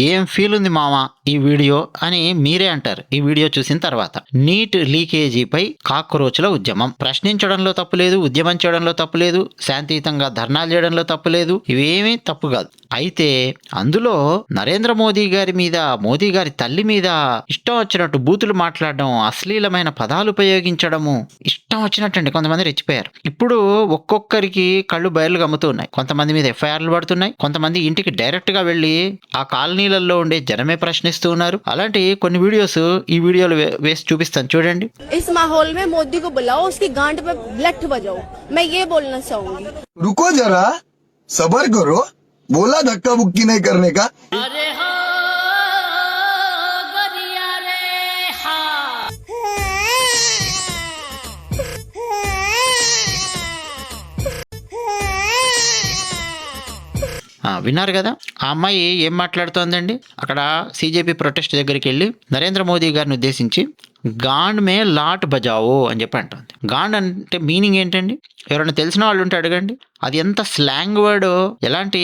ఏం ఫీల్ ఉంది మామ ఈ వీడియో అని మీరే అంటారు ఈ వీడియో చూసిన తర్వాత. నీట్ లీకేజీపై కాక్రోచ్ల ఉద్యమం. ప్రశ్నించడంలో తప్పు లేదు, ఉద్యమం చేయడంలో తప్పు లేదు, శాంతియుతంగా ధర్నాలు చేయడంలో తప్పు లేదు, ఇవేమీ తప్పు కాదు. అయితే అందులో నరేంద్ర మోదీ గారి మీద, మోదీ గారి తల్లి మీద ఇష్టం వచ్చినట్టు బూతులు మాట్లాడడం, అశ్లీలమైన పదాలు ఉపయోగించడము, ఇష్టం వచ్చినట్టండి. కొంతమంది రెచ్చిపోయారు. ఇప్పుడు ఒక్కొక్కరికి కళ్ళు బయలు గమ్ముతున్నాయి. కొంతమంది మీద ఎఫ్ఐఆర్లు పడుతున్నాయి, కొంతమంది ఇంటికి డైరెక్ట్ గా వెళ్ళి ఆ కాలనీలలో ఉండే జనమే ప్రశ్నిస్తూ ఉన్నారు. అలాంటి కొన్ని వీడియోస్ ఈ వీడియోలో వేసి చూపిస్తాను, చూడండి. इस माहौल में मोदी को बुलाओ, उसकी गांड पे ब्लट बजाओ, मैं ये बोलना चाहूंगी. रुको जरा, सबर करो, बोला धक्का मुक्की नहीं करने का. अरे हो गरिया रे हा. విన్నారు కదా, ఆ అమ్మాయి ఏం మాట్లాడుతోందండి. అక్కడ సిజేపీ ప్రొటెస్ట్ దగ్గరికి వెళ్ళి నరేంద్ర మోదీ గారిని ఉద్దేశించి గాండ్ మే లాట్ బజావో అని చెప్పి అంటుంది. గాండ్ అంటే మీనింగ్ ఏంటండి? ఎవరైనా తెలిసిన వాళ్ళు ఉంటే అడగండి. అది ఎంత స్లాంగ్ వర్డ్, ఎలాంటి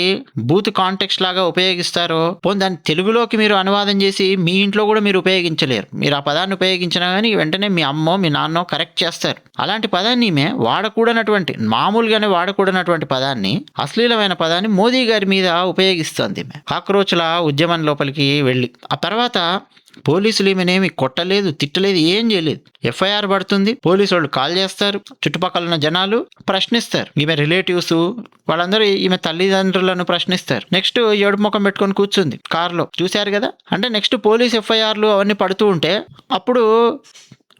బూత్ కాంటెక్స్ట్ లాగా ఉపయోగిస్తారో పోనీ దాన్ని తెలుగులోకి మీరు అనువాదం చేసి మీ ఇంట్లో కూడా మీరు ఉపయోగించలేరు. మీరు ఆ పదాన్ని ఉపయోగించినా కానీ వెంటనే మీ అమ్మో మీ నాన్నో కరెక్ట్ చేస్తారు. అలాంటి పదాన్ని ఈమె వాడకూడనటువంటి, మామూలుగానే వాడకూడనటువంటి పదాన్ని, అశ్లీలమైన పదాన్ని మోదీ గారి మీద ఉపయోగిస్తుంది ఈమె. కాక్రోచ్ల ఉద్యమం లోపలికి వెళ్ళి ఆ తర్వాత పోలీసులు ఈమెనేమి కొట్టలేదు, తిట్టలేదు, ఏం చేయలేదు. ఎఫ్ఐఆర్ పడుతుంది, పోలీసు వాళ్ళు కాల్ చేస్తారు, చుట్టుపక్కల ఉన్న జనాలు ప్రశ్నిస్తారు, ఈమె రిలేటివ్స్ వాళ్ళందరూ ఈమె తల్లిదండ్రులను ప్రశ్నిస్తారు. నెక్స్ట్ ఏడుపు ముఖం పెట్టుకొని కూర్చుంది కారులో, చూశారు కదా. అంటే నెక్స్ట్ పోలీస్ ఎఫ్ఐఆర్లు అవన్నీ పడుతూ ఉంటే అప్పుడు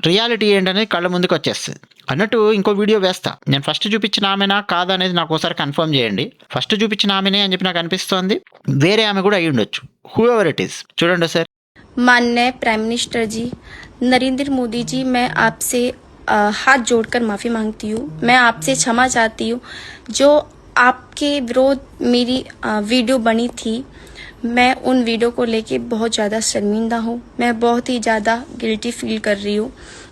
రియాలిటీ ఏంటనేది కళ్ళ ముందుకు వచ్చేస్తుంది. అన్నట్టు ఇంకో వీడియో వేస్తా. నేను ఫస్ట్ చూపించిన ఆమెనా కాదా అనేది నాకు ఒకసారి కన్ఫర్మ్ చేయండి. ఫస్ట్ చూపించిన ఆమెనే అని చెప్పి నాకు అనిపిస్తోంది, వేరే ఆమె కూడా అయ్యి ఉండొచ్చు. హూ ఎవర్ ఇట్ ఈస్, చూడండి ఒకసారి. माननीय प्राइम मिनिस्टर जी नरेंद्र मोदी जी, मैं आपसे हाथ जोड़कर माफ़ी मांगती हूँ. मैं आपसे क्षमा चाहती हूँ. जो आपके विरोध मेरी वीडियो बनी थी, मैं उन वीडियो को लेके बहुत ज़्यादा शर्मिंदा हूँ. मैं बहुत ही ज़्यादा गिल्टी फील कर रही हूँ.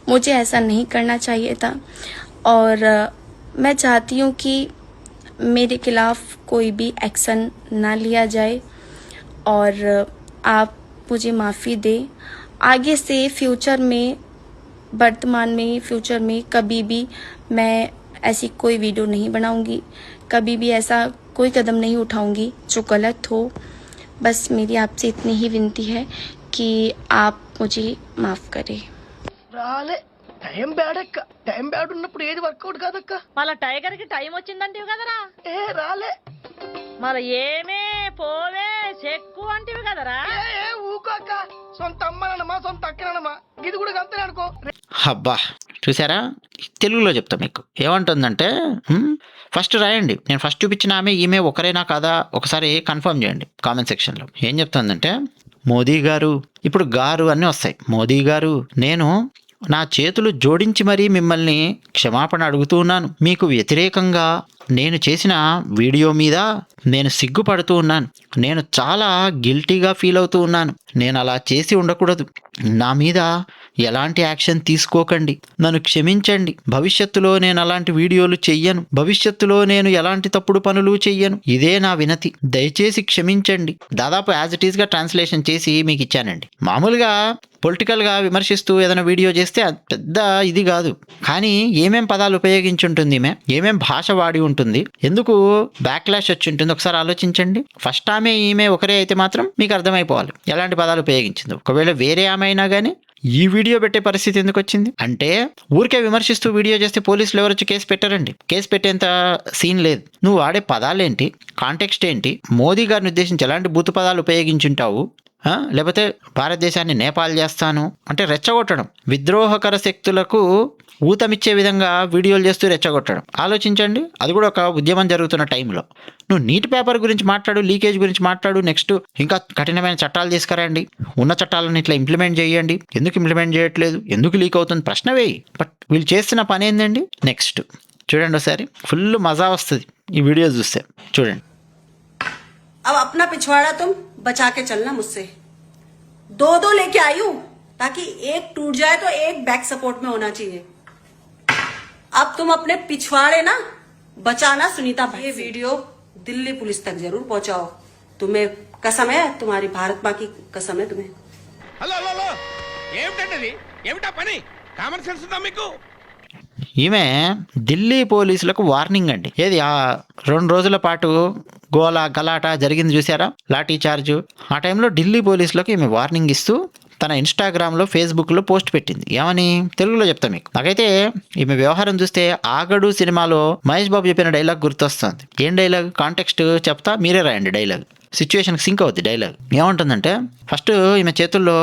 मुझे ऐसा नहीं करना चाहिए था और मैं चाहती हूँ कि मेरे खिलाफ कोई भी एक्शन ना लिया जाए और आप मुझे माफ़ी दे. आगे से फ्यूचर में, वर्तमान में, फ्यूचर में कभी भी मैं ऐसी कोई वीडियो नहीं बनाऊंगी, कभी भी ऐसा कोई कदम नहीं उठाऊंगी जो गलत हो. बस मेरी आपसे इतनी ही विनती है कि आप मुझे माफ़ करें. రాలే టైం బ్యాడక్క, టైం బ్యాడ్ ఉన్నప్పుడు ఏది వర్కౌట్ కాదక్క. మళ్ళా టైగర్ కి టైం వచ్చిందంటివి కదరా. ఏ రాలే మరి ఏమే పోవే చెక్కు అంటివి కదరా. ఏ ఊకోక్క, సొంత అమ్మనమ్మా సొంత అక్కనమ్మా, ఇది కూడా అంతే అనుకో. అబ్బా చూసారా, తెలుగులో చెప్తా మీకు. ఏమంటుందంటే ఫస్ట్ రాయండి, నేను ఫస్ట్ చూపించిన ఆమె ఈమె ఒకరేనా కాదా ఒకసారి కన్ఫర్మ్ చేయండి కామెంట్ సెక్షన్లో. ఏం చెప్తుందంటే, మోదీ గారు, ఇప్పుడు గారు అన్నీ వస్తాయి. మోదీ గారు, నేను నా చేతులు జోడించి మరీ మిమ్మల్ని క్షమాపణ అడుగుతూ ఉన్నాను. మీకు వ్యతిరేకంగా నేను చేసిన వీడియో మీద నేను సిగ్గుపడుతూ ఉన్నాను. నేను చాలా గిల్టీగా ఫీల్ అవుతూ ఉన్నాను. నేను అలా చేసి ఉండకూడదు. నా మీద ఎలాంటి యాక్షన్ తీసుకోకండి, నన్ను క్షమించండి. భవిష్యత్తులో నేను అలాంటి వీడియోలు చెయ్యను, భవిష్యత్తులో నేను ఎలాంటి తప్పుడు పనులు చెయ్యను. ఇదే నా వినతి, దయచేసి క్షమించండి. దాదాపు యాజ్ ఇట్ ఈస్గా ట్రాన్స్లేషన్ చేసి మీకు ఇచ్చానండి. మామూలుగా పొలిటికల్గా విమర్శిస్తూ ఏదైనా వీడియో చేస్తే పెద్ద ఇది కాదు, కానీ ఏమేం పదాలు ఉపయోగించి ఉంటుంది ఈమె, ఏమేం భాష వాడి ఉంటుంది, ఎందుకు బ్యాక్లాష్ వచ్చి ఉంటుంది ఒకసారి ఆలోచించండి. ఫస్ట్ ఆమె ఈమె ఒకరే అయితే మాత్రం మీకు అర్థమైపోవాలి ఎలాంటి పదాలు ఉపయోగించింది. ఒకవేళ వేరే ఆమె అయినా కానీ ఈ వీడియో పెట్టే పరిస్థితి ఎందుకు వచ్చింది అంటే, ఊరికే విమర్శిస్తూ వీడియో చేస్తే పోలీసులు ఎవరు వచ్చి కేసు పెట్టారండి. కేసు పెట్టేంత సీన్ లేదు. నువ్వు వాడే పదాలేంటి, కాంటెక్స్ట్ ఏంటి, మోదీ గారిని ఉద్దేశించి ఎలాంటి బూతు పదాలు ఉపయోగించుంటావు, లేకపోతే భారతదేశాన్ని నేపాల్ చేస్తాను అంటే రెచ్చగొట్టడం, విద్రోహకర శక్తులకు ఊతమిచ్చే విధంగా వీడియోలు చేస్తూ రెచ్చగొట్టడం. ఆలోచించండి, అది కూడా ఒక ఉద్యమం జరుగుతున్న టైంలో. నువ్వు నీట్ పేపర్ గురించి మాట్లాడు, లీకేజ్ గురించి మాట్లాడు, నెక్స్ట్ ఇంకా కఠినమైన చట్టాలు తీసుకురండి, ఉన్న చట్టాలను ఇట్లా ఇంప్లిమెంట్ చేయండి. ఎందుకు ఇంప్లిమెంట్ చేయట్లేదు, ఎందుకు లీక్ అవుతుంది ప్రశ్న వేయి. బట్ వీళ్ళు చేస్తున్న పని ఏందండి? నెక్స్ట్ చూడండి ఒకసారి, ఫుల్ మజా వస్తుంది ఈ వీడియో చూస్తే. చూడండి. अब अपना पिछवाड़ा तुम बचा के चलना मुझसे. दो दो लेके आई हूं ताकि एक टूट जाए तो एक बैक सपोर्ट में होना चाहिए. अब तुम अपने पिछवाड़े ना बचाना सुनीता भाई. ये वीडियो दिल्ली पुलिस तक जरूर पहुंचाओ. तुम्हें कसम है तुम्हारी, भारत माँ की कसम है तुम्हें। హలో హలో హలో ఏమిటండి ఏమిటా పని? కామన్ సెన్స్ ఉందా మీకు? ఈమె ఢిల్లీ పోలీసులకు వార్నింగ్ అండి. ఏది ఆ 2 రోజుల పాటు గోలా గలాట జరిగింది చూసారా, లాఠీ చార్జు. ఆ టైంలో ఢిల్లీ పోలీసులకు ఈమె వార్నింగ్ ఇస్తూ తన ఇన్స్టాగ్రామ్లో ఫేస్బుక్లో పోస్ట్ పెట్టింది. ఏమని తెలుగులో చెప్తా మీకు. నాకైతే ఈమె వ్యవహారం చూస్తే ఆగడు సినిమాలో మహేష్ బాబు చెప్పిన డైలాగ్ గుర్తొస్తుంది. ఏం డైలాగ్ కాంటెక్స్ట్ చెప్తా, మీరే రాయండి డైలాగ్, సిచ్యువేషన్కి సింక్ అవుద్ది డైలాగ్. ఏమంటుందంటే ఫస్ట్ ఈమె చేతుల్లో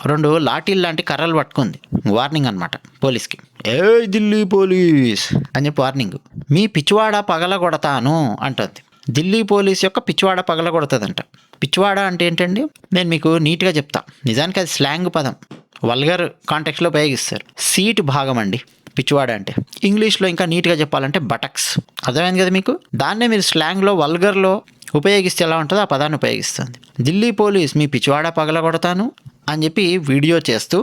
2 లాఠీలు లాంటి కర్రలు పట్టుకుంది. వార్నింగ్ అనమాట పోలీస్కి. ఏ ఢిల్లీ పోలీస్ అని చెప్పి వార్నింగ్. మీ పిచ్చివాడ పగలగొడతాను అంటుంది. ఢిల్లీ పోలీస్ యొక్క పిచ్చివాడ పగలగొడుతుందంట. పిచ్చివాడ అంటే ఏంటండి, నేను మీకు నీట్గా చెప్తా. నిజానికి అది స్లాంగ్ పదం, వల్గర్ కాంటెక్స్లో ఉపయోగిస్తారు. సీట్ భాగం అండి పిచ్చివాడ అంటే. ఇంగ్లీష్లో ఇంకా నీట్గా చెప్పాలంటే బటక్స్. అర్థమైంది కదా మీకు. దాన్నే మీరు స్లాంగ్లో వల్గర్లో ఉపయోగిస్తే ఎలా ఉంటుందో ఆ పదాన్ని ఉపయోగిస్తుంది. ఢిల్లీ పోలీస్ మీ పిచ్చివాడ పగలగొడతాను అని చెప్పి వీడియో చేస్తూ,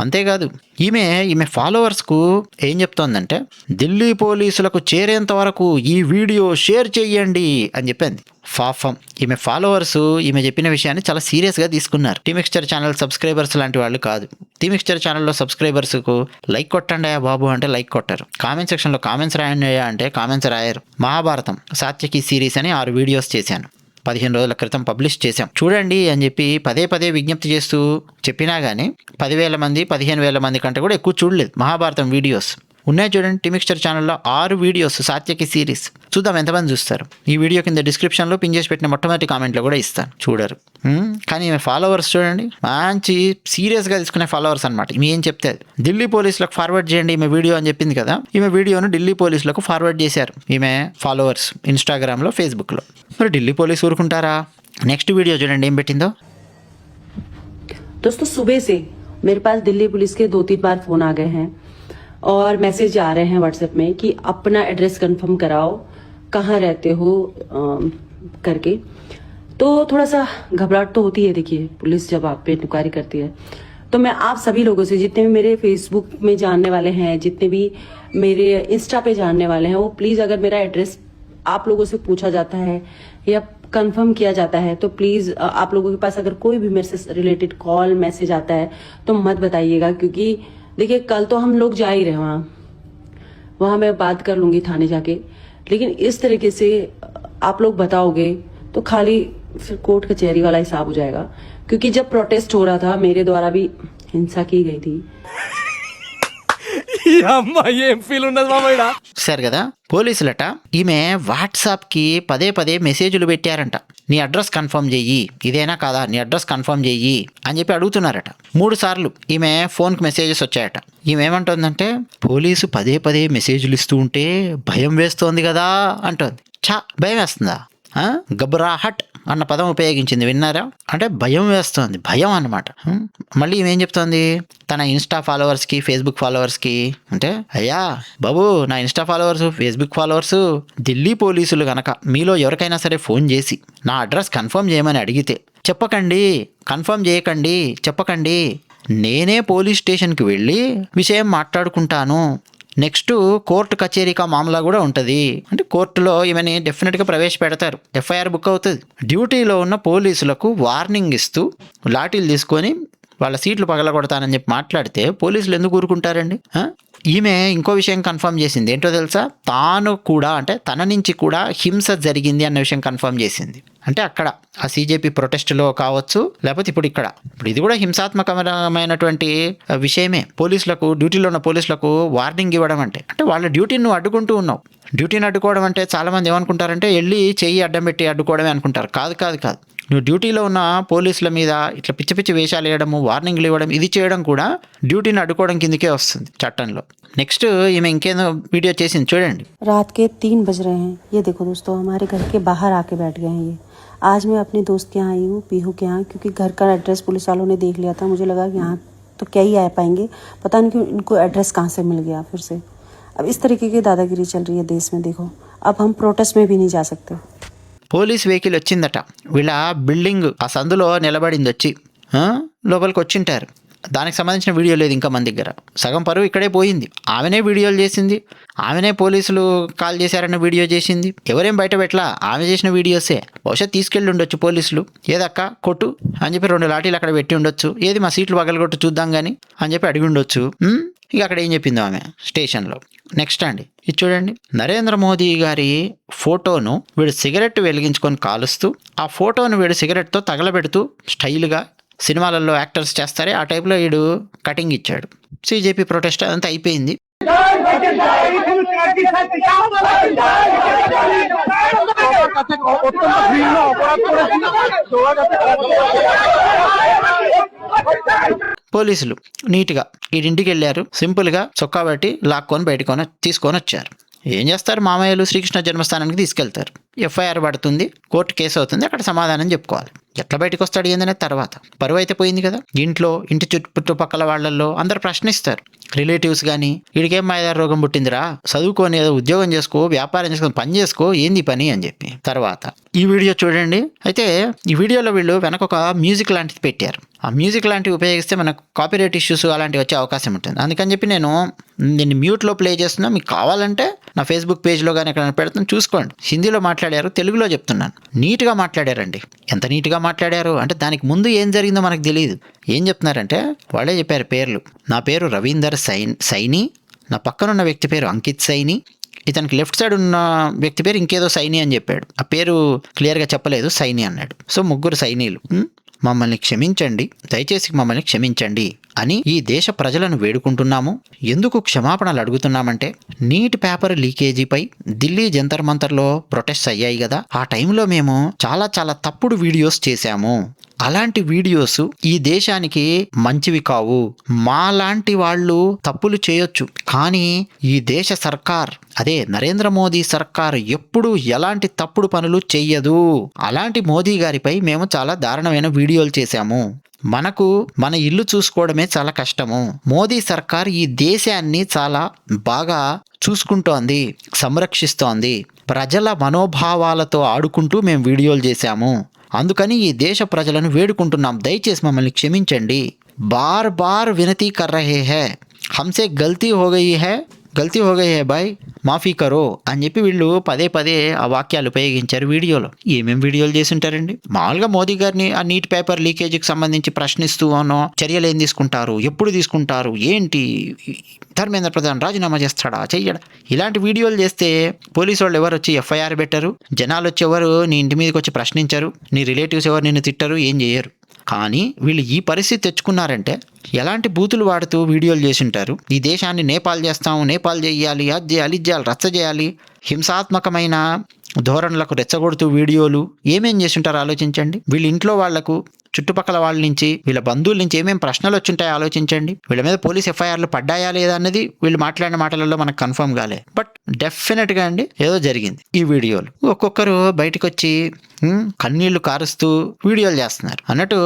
అంతేకాదు ఈమె ఫాలోవర్స్కు ఏం చెప్తోందంటే ఢిల్లీ పోలీసులకు చేరేంత వరకు ఈ వీడియో షేర్ చేయండి అని చెప్పింది. పాపం ఈమె ఫాలోవర్స్ ఈమె చెప్పిన విషయాన్ని చాలా సీరియస్గా తీసుకున్నారు. టీమిక్స్చర్ ఛానల్ సబ్స్క్రైబర్స్ లాంటి వాళ్ళు కాదు. టీమిక్స్చర్ ఛానల్లో సబ్స్క్రైబర్స్కు లైక్ కొట్టండి బాబు అంటే లైక్ కొట్టారు. కామెంట్ సెక్షన్లో కామెంట్స్ రాయండి అంటే కామెంట్స్ రాయరు. మహాభారతం సాత్యకి సిరీస్ అని 6 వీడియోస్ చేశాను, 15 రోజుల క్రితం పబ్లిష్ చేశాం, చూడండి అని చెప్పి పదే విజ్ఞప్తి చేస్తూ చెప్పినా కానీ 10,000 మంది 15,000 మంది కంటే కూడా ఎక్కువ చూడలేదు. మహాభారతం వీడియోస్ ఉన్నాయి చూడండి. టీమిక్స్చర్ ఛానల్లో 6 వీడియోస్ సాత్యకి సిరీస్. చూద్దాం ఎంతమంది చూస్తారు. ఈ వీడియో కింద డిస్క్రిప్షన్లో పిన్ చేసి పెట్టిన మొట్టమొదటి కామెంట్లో కూడా ఇస్తాను, చూడరు. కానీ ఈమె ఫాలోవర్స్ చూడండి, మంచి సీరియస్గా తీసుకునే ఫాలోవర్స్ అనమాట. ఈమె ఏం చెప్తే ఢిల్లీ పోలీసులకు ఫార్వర్డ్ చేయండి ఈమె వీడియో అని చెప్పింది కదా, ఈమె వీడియోను ఢిల్లీ పోలీసులకు ఫార్వర్డ్ చేశారు ఈమె ఫాలోవర్స్ ఇన్స్టాగ్రామ్లో ఫేస్బుక్లో. మరి ఢిల్లీ పోలీసు ఊరుకుంటారా? నెక్స్ట్ వీడియో చూడండి ఏం పెట్టిందో. दोस्तों सुबह से मेरे पास दिल्ली पुलिस के 2-3 बार फोन आ गए हैं और मैसेज आ रहे हैं व्हाट्सएप में कि अपना एड्रेस कंफर्म कराओ, कहाँ रहते हो करके। तो थोड़ा सा घबराहट तो होती है। देखिए पुलिस जब आप पे इंक्वायरी करती है तो मैं आप सभी लोगों से, जितने भी मेरे फेसबुक में जानने वाले हैं, जितने भी मेरे इंस्टा पे जानने वाले हैं, वो प्लीज अगर मेरा एड्रेस आप लोगों से पूछा जाता है या कंफर्म किया जाता है तो प्लीज आप लोगों के पास अगर कोई भी मेरे से रिलेटेड कॉल मैसेज आता है तो मत बताइएगा, क्योंकि देखिए कल तो हम लोग जा ही रहे वहां मैं बात कर लूंगी थाने जाके, लेकिन इस तरीके से आप लोग बताओगे तो खाली फिर कोर्ट कचहरी वाला हिसाब हो जाएगा। क्योंकि जब प्रोटेस्ट हो रहा था मेरे द्वारा भी हिंसा की गई थी। ఏం ఫీల్ ఉన్నది మామయ్య? సరే కదా, పోలీసులట ఈమె వాట్సాప్కి పదే మెసేజ్లు పెట్టారంట. నీ అడ్రస్ కన్ఫర్మ్ చెయ్యి, ఇదేనా కాదా నీ అడ్రస్ కన్ఫర్మ్ చెయ్యి అని చెప్పి అడుగుతున్నారట. 3 సార్లు ఈమె ఫోన్కి మెసేజెస్ వచ్చాయట. ఈమె ఏమంటుందంటే పోలీసు పదే మెసేజ్లు ఇస్తూ ఉంటే భయం వేస్తోంది కదా అంటోంది. భయం వేస్తుందా? గబ్రాహట్ అన్న పదం ఉపయోగించింది, విన్నారా? అంటే భయం వేస్తోంది, భయం అన్నమాట. మళ్ళీ ఏం చెప్తోంది తన ఇన్స్టా ఫాలోవర్స్కి ఫేస్బుక్ ఫాలోవర్స్కి అంటే, అయ్యా బాబు నా Insta followers Facebook followers Delhi పోలీసులు కనుక మీలో ఎవరికైనా సరే ఫోన్ చేసి నా అడ్రస్ కన్ఫర్మ్ చేయమని అడిగితే చెప్పకండి, కన్ఫర్మ్ చేయకండి, చెప్పకండి. నేనే పోలీస్ స్టేషన్కి వెళ్ళి విషయం మాట్లాడుకుంటాను. నెక్స్ట్ కోర్టు కచేరీకా మామలా కూడా ఉంటుంది. అంటే కోర్టులో ఈమెని డెఫినెట్గా ప్రవేశపెడతారు, ఎఫ్ఐఆర్ బుక్ అవుతుంది. డ్యూటీలో ఉన్న పోలీసులకు వార్నింగ్ ఇస్తూ లాఠీలు తీసుకొని వాళ్ళ సీట్లు పగలగొడతానని చెప్పి మాట్లాడితే పోలీసులు ఎందుకు ఊరుకుంటారండి? ఈమె ఇంకో విషయం కన్ఫర్మ్ చేసింది, ఏంటో తెలుసా? తాను కూడా అంటే తన నుంచి కూడా హింస జరిగింది అన్న విషయం కన్ఫర్మ్ చేసింది. అంటే అక్కడ ఆ సీజేపీ ప్రొటెస్ట్లో కావచ్చు, లేకపోతే ఇప్పుడు ఇది కూడా హింసాత్మకమైనటువంటి విషయమే. పోలీసులకు, డ్యూటీలో ఉన్న పోలీసులకు వార్నింగ్ ఇవ్వడం అంటే వాళ్ళ డ్యూటీని నువ్వు అడ్డుకుంటూ ఉన్నావు. డ్యూటీని అడ్డుకోవడం అంటే చాలామంది ఏమనుకుంటారంటే వెళ్ళి చెయ్యి అడ్డం పెట్టి అడ్డుకోవడమే అనుకుంటారు. కాదు. నువ్వు డ్యూటీలో ఉన్న పోలీసుల మీద ఇట్లా పిచ్చి వేషాలు వేయడము, వార్నింగ్లు ఇవ్వడం, ఇది చేయడం కూడా డ్యూటీని అడ్డుకోవడం కిందకే వస్తుంది చట్టంలో. నెక్స్ట్ ఈమె ఇంకేదో వీడియో చేసింది చూడండి. रात के 3 बज रहे हैं। ये देखो दोस्तों हमारे घर के बाहर आके बैठ गए हैं ये। आज मैं अपने दोस्त के यहाँ आई हूँ, पीहू के यहाँ, क्योंकि घर का एड्रेस पुलिस वालों ने देख लिया था। मुझे लगा कि यहाँ तो क्या ही आ पाएंगे, पता नहीं क्यों इनको एड्रेस कहाँ से मिल गया फिर से। अब इस तरीके की दादागिरी चल रही है देश में। देखो अब हम प्रोटेस्ट में भी नहीं जा सकते। పోలీస్ వెహికల్ వచ్చిందట, వీళ్ళ బిల్డింగ్ ఆ సందులో నిలబడింది, వచ్చి లోపలికి వచ్చింటారు. దానికి సంబంధించిన వీడియో లేదు ఇంకా మన దగ్గర. సగం పరువు ఇక్కడే పోయింది. ఆమెనే వీడియోలు చేసింది, ఆమెనే పోలీసులు కాల్ చేశారన్న వీడియో చేసింది. ఎవరేం బయట పెట్టలా, ఆమె చేసిన వీడియోసే. బహుశా తీసుకెళ్ళి ఉండొచ్చు పోలీసులు, ఏదక్క కొట్టు అని చెప్పి 2 లాఠీలు అక్కడ పెట్టి ఉండొచ్చు, ఏది మా సీట్లు పగలగొట్టు చూద్దాం కానీ అని చెప్పి అడిగి ఉండొచ్చు. ఇక అక్కడ ఏం చెప్పిందో ఆమె స్టేషన్లో. నెక్స్ట్ అండి ఇది చూడండి, నరేంద్ర మోదీ గారి ఫోటోను వీడు సిగరెట్ వెలిగించుకొని కాలుస్తూ, ఆ ఫోటోను వీడు సిగరెట్తో తగలబెడుతూ స్టైల్గా సినిమాలలో యాక్టర్స్ చేస్తారే ఆ టైప్లో వీడు కటింగ్ ఇచ్చాడు. సిజేపీ ప్రొటెస్ట్ అదంతా అయిపోయింది. పోలీసులు నీట్గా వీడింటికి వెళ్ళారు, సింపుల్గా చొక్కా బట్టి లాక్కొని బయటకొని తీసుకొని వచ్చారు. ఏం చేస్తారు, మామయ్యలు శ్రీకృష్ణ జన్మస్థానానికి తీసుకెళ్తారు, ఎఫ్ఐఆర్ పడుతుంది, కోర్టు కేసు అవుతుంది, అక్కడ సమాధానం చెప్పుకోవాలి. ఎట్లా బయటకు వస్తాడు ఏందనే తర్వాత పరువు అయితే పోయింది కదా. ఇంటి చుట్టుపక్కల వాళ్ళల్లో అందరు ప్రశ్నిస్తారు, రిలేటివ్స్ కానీ, వీడికేం మాయదారి రోగం పుట్టిందిరా, చదువుకొని ఏదో ఉద్యోగం చేసుకో, వ్యాపారం చేసుకొని పని చేసుకో, ఏంది పని అని చెప్పి. తర్వాత ఈ వీడియో చూడండి. అయితే ఈ వీడియోలో వీళ్ళు వెనక ఒక మ్యూజిక్ లాంటిది పెట్టారు. ఆ మ్యూజిక్ లాంటివి ఉపయోగిస్తే మనకు కాపీరైట్ ఇష్యూస్ అలాంటివి వచ్చే అవకాశం ఉంటుంది. అందుకని చెప్పి నేను దీన్ని మ్యూట్లో ప్లే చేస్తున్నా. మీకు కావాలంటే నా ఫేస్బుక్ పేజ్లో కానీ ఎక్కడ పెడుతున్నాను చూసుకోండి. హిందీలో మాట్లాడారు, తెలుగులో చెప్తున్నాను. నీట్గా మాట్లాడారండి. ఎంత నీట్గా మాట్లాడారు అంటే దానికి ముందు ఏం జరిగిందో మనకు తెలియదు. ఏం చెప్తున్నారంటే వాళ్ళే చెప్పారు పేర్లు. నా పేరు రవీందర్ సైని, నా పక్కనున్న వ్యక్తి పేరు అంకిత్ సైని, ఇతనికి లెఫ్ట్ సైడ్ ఉన్న వ్యక్తి పేరు ఇంకేదో సైని అని చెప్పాడు. ఆ పేరు క్లియర్గా చెప్పలేదు, సైని అన్నాడు. సో 3 సైనీలు. మమ్మల్ని క్షమించండి, దయచేసి మమ్మల్ని క్షమించండి అని ఈ దేశ ప్రజలను వేడుకుంటున్నాము. ఎందుకు క్షమాపణలు అడుగుతున్నామంటే నీట్ పేపర్ లీకేజీపై ఢిల్లీ జంతర్ మంతర్లో ప్రొటెస్ట్ అయ్యాయి కదా, ఆ టైంలో మేము చాలా తప్పుడు వీడియోస్ చేశాము. అలాంటి వీడియోస్ ఈ దేశానికి మంచివి కావు. మాలాంటి వాళ్ళు తప్పులు చేయొచ్చు, కానీ ఈ దేశ సర్కార్, అదే నరేంద్ర మోదీ సర్కార్ ఎప్పుడు ఎలాంటి తప్పుడు పనులు చెయ్యదు. అలాంటి మోదీ గారిపై మేము చాలా దారుణమైన వీడియోలు చేశాము. మనకు మన ఇల్లు చూసుకోవడమే చాలా కష్టము. మోదీ సర్కార్ ఈ దేశాన్ని చాలా బాగా చూసుకుంటోంది, సంరక్షిస్తోంది. ప్రజల మనోభావాలతో ఆడుకుంటూ మేము వీడియోలు చేశాము. అందుకని ఈ దేశ ప్రజలను వేడుకుంటున్నాం, దయచేసి మమ్మల్ని క్షమించండి. బార్ వినతి కర్ రహే హై, హమ్సే గల్తీ హో గయి హై భాయ్, మాఫీ కరో అని చెప్పి వీళ్ళు పదే ఆ వాక్యాలు ఉపయోగించారు వీడియోలో. ఏమేం వీడియోలు చేసి ఉంటారండి. మామూలుగా మోదీ గారిని ఆ నీట్ పేపర్ లీకేజీకి సంబంధించి ప్రశ్నిస్తూ చర్యలు ఏం తీసుకుంటారు, ఎప్పుడు తీసుకుంటారు, ఏంటి, ధర్మేంద్ర ప్రధాన్ రాజీనామా చేస్తాడా చెయ్యడా, ఇలాంటి వీడియోలు చేస్తే పోలీసు వాళ్ళు ఎవరు వచ్చి ఎఫ్ఐఆర్ పెట్టరు, జనాలు వచ్చి ఎవరు నీ ఇంటి మీదకి వచ్చి ప్రశ్నించరు, నీ రిలేటివ్స్ ఎవరు నిన్ను తిట్టరు, ఏం చేయరు. కానీ వీళ్ళు ఈ పరిస్థితి తెచ్చుకున్నారంటే ఎలాంటి బూతులు వాడుతూ వీడియోలు చేసి ఉంటారు. ఈ దేశాన్ని నేపాల్ చేస్తాము, నేపాల్ చేయాలి, అది చేయాలి, ఇది చేయాలి, రచ్చ చేయాలి, హింసాత్మకమైన ధోరణులకు రెచ్చగొడుతూ వీడియోలు ఏమేం చేసి ఉంటారో ఆలోచించండి. వీళ్ళ ఇంట్లో వాళ్లకు, చుట్టుపక్కల వాళ్ళ నుంచి, వీళ్ళ బంధువుల నుంచి ఏమేమి ప్రశ్నలు వచ్చుంటాయో ఆలోచించండి. వీళ్ళ మీద పోలీస్ ఎఫ్ఐఆర్లు పడ్డాయా లేదా అన్నది వీళ్ళు మాట్లాడిన మాటలలో మనకు కన్ఫర్మ్ కాలే. బట్ డెఫినెట్గా అండి ఏదో జరిగింది. ఈ వీడియోలు ఒక్కొక్కరు బయటకు వచ్చి కన్నీళ్లు కారుస్తూ వీడియోలు చేస్తున్నారు. అన్నట్టు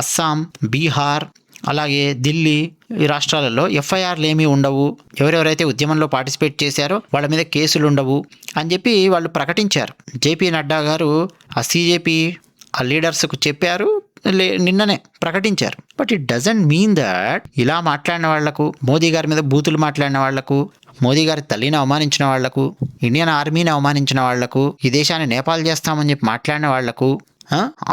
అస్సాం, బీహార్, అలాగే ఢిల్లీ ఈ రాష్ట్రాలలో ఎఫ్ఐఆర్లు ఏమీ ఉండవు, ఎవరెవరైతే ఉద్యమంలో పార్టిసిపేట్ చేశారో వాళ్ళ మీద కేసులు ఉండవు అని చెప్పి వాళ్ళు ప్రకటించారు. జేపీ నడ్డా గారు ఆ సిజేపీ ఆ లీడర్స్కు చెప్పారు, నిన్ననే ప్రకటించారు. But it doesn't mean that ఇలా మాట్లాడిన వాళ్లకు, మోదీ గారి మీద బూతులు మాట్లాడిన వాళ్లకు, మోదీ గారి తల్లిని అవమానించిన వాళ్లకు, ఇండియన్ ఆర్మీని అవమానించిన వాళ్లకు, ఈ దేశాన్ని నేపాల్ చేస్తామని చెప్పి మాట్లాడిన వాళ్లకు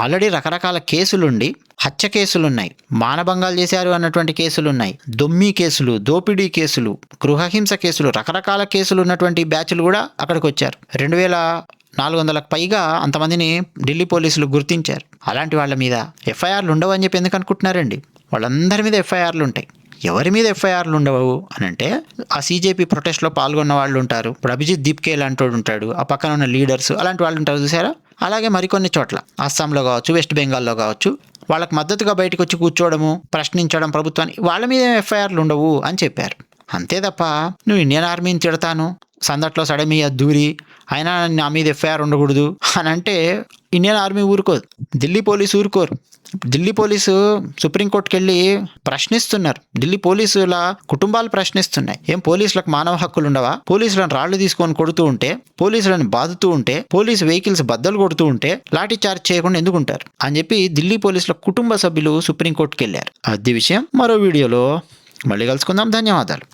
ఆల్రెడీ రకరకాల కేసులుండి, హత్య కేసులున్నాయి, మానభంగాలు చేశారు అన్నటువంటి కేసులున్నాయి, దొమ్మి కేసులు, దోపిడీ కేసులు, గృహహింస కేసులు, రకరకాల కేసులు ఉన్నటువంటి బ్యాచ్లు కూడా అక్కడికి వచ్చారు. 2400కు పైగా అంతమందిని ఢిల్లీ పోలీసులు గుర్తించారు. అలాంటి వాళ్ళ మీద ఎఫ్ఐఆర్లు ఉండవు అని చెప్పి ఎందుకు అనుకుంటున్నారండి? వాళ్ళందరి మీద ఎఫ్ఐఆర్లు ఉంటాయి. ఎవరి మీద ఎఫ్ఐఆర్లు ఉండవు అని అంటే ఆ సిజేపీ ప్రొటెస్ట్లో పాల్గొన్న వాళ్ళు ఉంటారు. ఇప్పుడు అభిజిత్ దీప్కే లాంటి ఉంటాడు, ఆ పక్కన ఉన్న లీడర్స్ అలాంటి వాళ్ళు ఉంటారు చూసారా. అలాగే మరికొన్ని చోట్ల అస్సాంలో కావచ్చు, వెస్ట్ బెంగాల్లో కావచ్చు, వాళ్ళకి మద్దతుగా బయటకు వచ్చి కూర్చోవడము, ప్రశ్నించడం ప్రభుత్వాన్ని, వాళ్ళ మీద ఎఫ్ఐఆర్లు ఉండవు అని చెప్పారు. అంతే తప్ప నువ్వు ఇండియన్ ఆర్మీని తిడతాను, సందట్లో సడమియా దూరి అయినా నా మీద ఎఫ్ఐఆర్ ఉండకూడదు అని అంటే ఇండియన్ ఆర్మీ ఊరుకోదు, ఢిల్లీ పోలీసు ఊరుకోరు. ఢిల్లీ పోలీసు సుప్రీంకోర్టుకి వెళ్ళి ప్రశ్నిస్తున్నారు, ఢిల్లీ పోలీసుల కుటుంబాలు ప్రశ్నిస్తున్నాయి. ఏం పోలీసులకు మానవ హక్కులు ఉండవా? పోలీసులను రాళ్లు తీసుకొని కొడుతూ ఉంటే, పోలీసులను బాదుతూ ఉంటే, పోలీసు వెహికల్స్ బద్దలు కొడుతూ ఉంటే లాఠీ చార్జ్ చేయకుండా ఎందుకుంటారు అని చెప్పి ఢిల్లీ పోలీసుల కుటుంబ సభ్యులు సుప్రీంకోర్టుకి వెళ్ళారు. అది విషయం. మరో వీడియోలో మళ్ళీ కలుసుకుందాం. ధన్యవాదాలు.